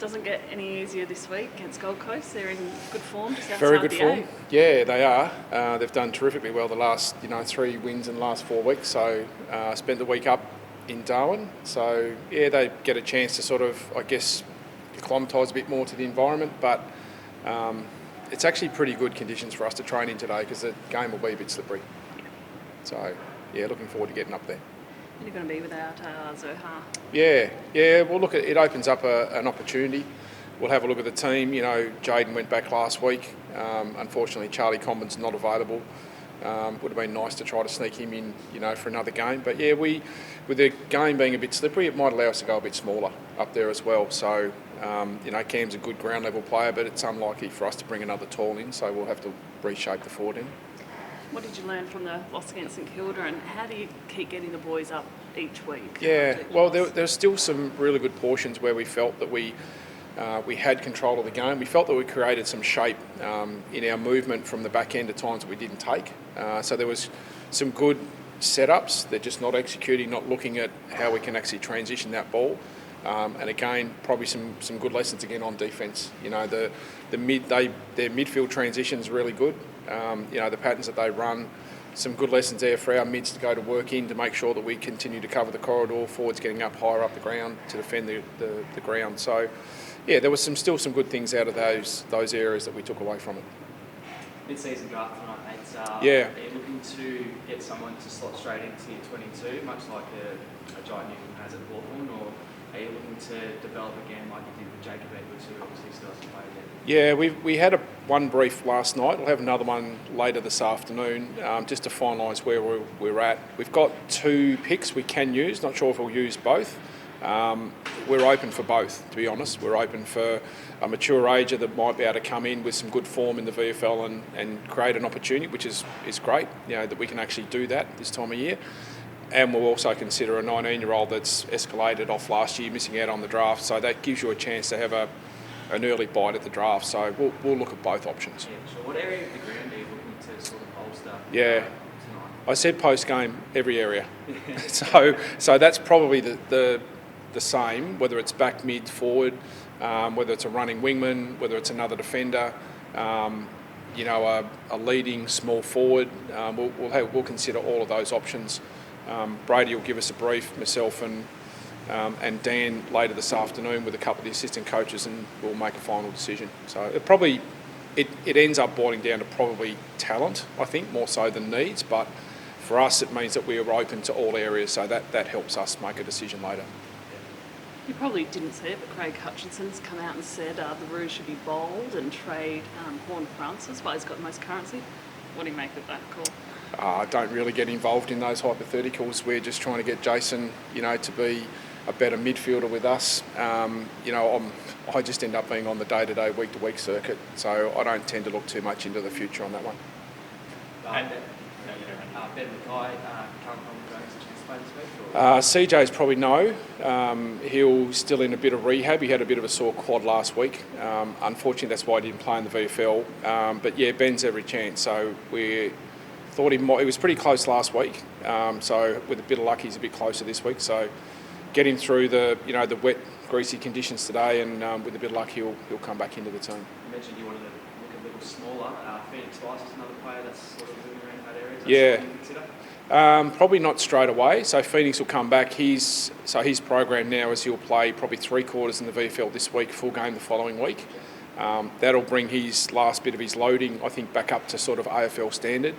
doesn't get any easier this week against Gold Coast. They're in good form, just outside Very good the form. eight. Yeah, they are. They've done terrifically well the last 3 wins in the last 4 weeks. So spent the week up in Darwin. So yeah, they get a chance to sort of, I guess, acclimatise a bit more to the environment. But it's actually pretty good conditions for us to train in today because the game will be a bit slippery. So yeah, looking forward to getting up there. You're going to be without Zoha. Yeah. Well, look, it opens up an opportunity. We'll have a look at the team. Jaden went back last week. Unfortunately, Charlie Combin's not available. Would have been nice to try to sneak him in, for another game. But yeah, with the game being a bit slippery, it might allow us to go a bit smaller up there as well. So, Cam's a good ground level player, but it's unlikely for us to bring another tall in. So we'll have to reshape the forward end. What did you learn from the loss against St Kilda, and how do you keep getting the boys up each week? Yeah, well, there's still some really good portions where we felt that we had control of the game. We felt that we created some shape in our movement from the back end at times that we didn't take. So there was some good setups. They're just not executing, not looking at how we can actually transition that ball. And again, probably some good lessons again on defence. Their midfield transition's really good. The patterns that they run, some good lessons there for our mids to go to work in to make sure that we continue to cover the corridor, forwards getting up higher up the ground to defend the ground. So, yeah, there was still some good things out of those areas that we took away from it. Mid-season draft tonight, mate. Yeah. Are you looking to get someone to slot straight into your 22, much like a Giant Newton has at Hawthorn, or are you looking to develop again like you did with Jacob Edwards, who obviously still hasn't played yet? Yeah, we had one brief last night. We'll have another one later this afternoon just to finalise where we're at. We've got 2 picks we can use. Not sure if we'll use both. We're open for both, to be honest. We're open for a mature ager that might be able to come in with some good form in the VFL and create an opportunity, which is great, that we can actually do that this time of year. And we'll also consider a 19-year-old that's escalated off last year, missing out on the draft. So that gives you a chance to have an early bite at the draft. So we'll look at both options. Yeah, sure. What area of the ground are you looking to sort of bolster? Yeah. Tonight? I said post-game, every area. So that's probably the same, whether it's back, mid, forward, whether it's a running wingman, whether it's another defender, a leading small forward. We'll consider all of those options. Brady will give us a brief, myself and Dan later this afternoon with a couple of the assistant coaches, and we'll make a final decision. So it ends up boiling down to probably talent, I think, more so than needs. But for us, it means that we are open to all areas, so that helps us make a decision later. You probably didn't see it, but Craig Hutchinson's come out and said the Roos should be bold and trade Horn Francis while he's got the most currency. What do you make of that call? I don't really get involved in those hypotheticals. We're just trying to get Jason, to be a better midfielder with us. I just end up being on the day-to-day, week-to-week circuit, so I don't tend to look too much into the future on that one. Ben Mackay can't come going to chance to play this week? CJ's probably no. He's still in a bit of rehab. He had a bit of a sore quad last week. Unfortunately, that's why he didn't play in the VFL. But yeah, Ben's every chance. So we thought he was pretty close last week. So with a bit of luck, he's a bit closer this week. So get him through the wet, greasy conditions today, and with a bit of luck, he'll come back into the team. You mentioned you wanted to look a little smaller. Phoenix Spice is another player that's sort of moving around that area. Is that something you consider? Probably not straight away. So Phoenix will come back. His program now is he'll play probably 3/4 in the VFL this week, full game the following week. That'll bring his last bit of his loading, I think, back up to sort of AFL standard.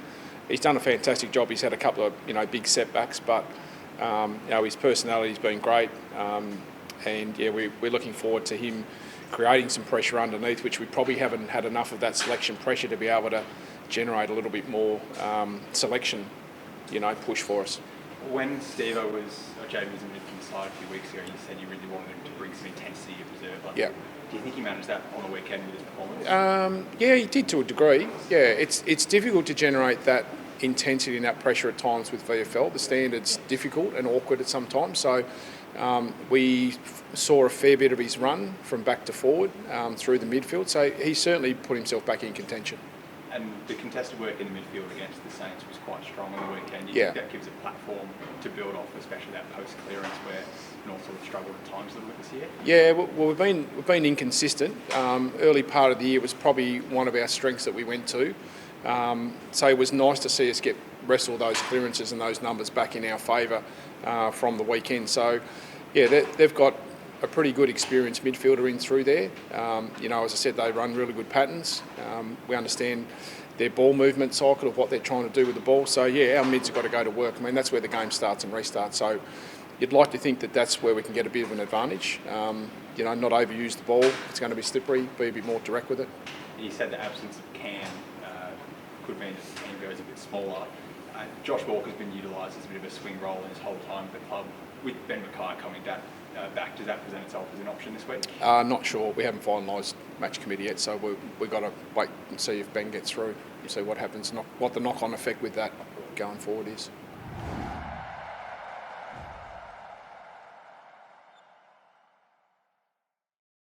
He's done a fantastic job. He's had a couple of big setbacks, but his personality's been great. And yeah, we're looking forward to him creating some pressure underneath, which we probably haven't had enough of that selection pressure to be able to generate a little bit more selection, push for us. When Jamie was in the side a few weeks ago, you said you really wanted him to bring some intensity of reserve. Yeah. Do you think he managed that on the weekend with his performance? Yeah, he did to a degree. Yeah, it's difficult to generate that intensity and that pressure at times with VFL. The standard's difficult and awkward at some times. So we saw a fair bit of his run from back to forward through the midfield. So he certainly put himself back in contention. And the contested work in the midfield against the Saints was quite strong on the weekend. You Yeah. think that gives a platform to build off, especially that post-clearance where North sort of struggled at times a little bit this year? Yeah, well, we've been inconsistent. Early part of the year was probably one of our strengths that we went to. So it was nice to see us wrestle those clearances and those numbers back in our favour from the weekend. So, yeah, they've got a pretty good experienced midfielder in through there. As I said, they run really good patterns. We understand their ball movement cycle of what they're trying to do with the ball. So, yeah, our mids have got to go to work. I mean, that's where the game starts and restarts. So you'd like to think that that's where we can get a bit of an advantage. Not overuse the ball. It's going to be slippery, be a bit more direct with it. You said the absence of Cam could mean that the team goes a bit smaller. Josh Walker's been utilised as a bit of a swing role in his whole time at the club. With Ben Mackay coming back, does that present itself as an option this week? Not sure. We haven't finalised match committee yet, so we've got to wait and see if Ben gets through and see what happens, what the knock-on effect with that going forward is.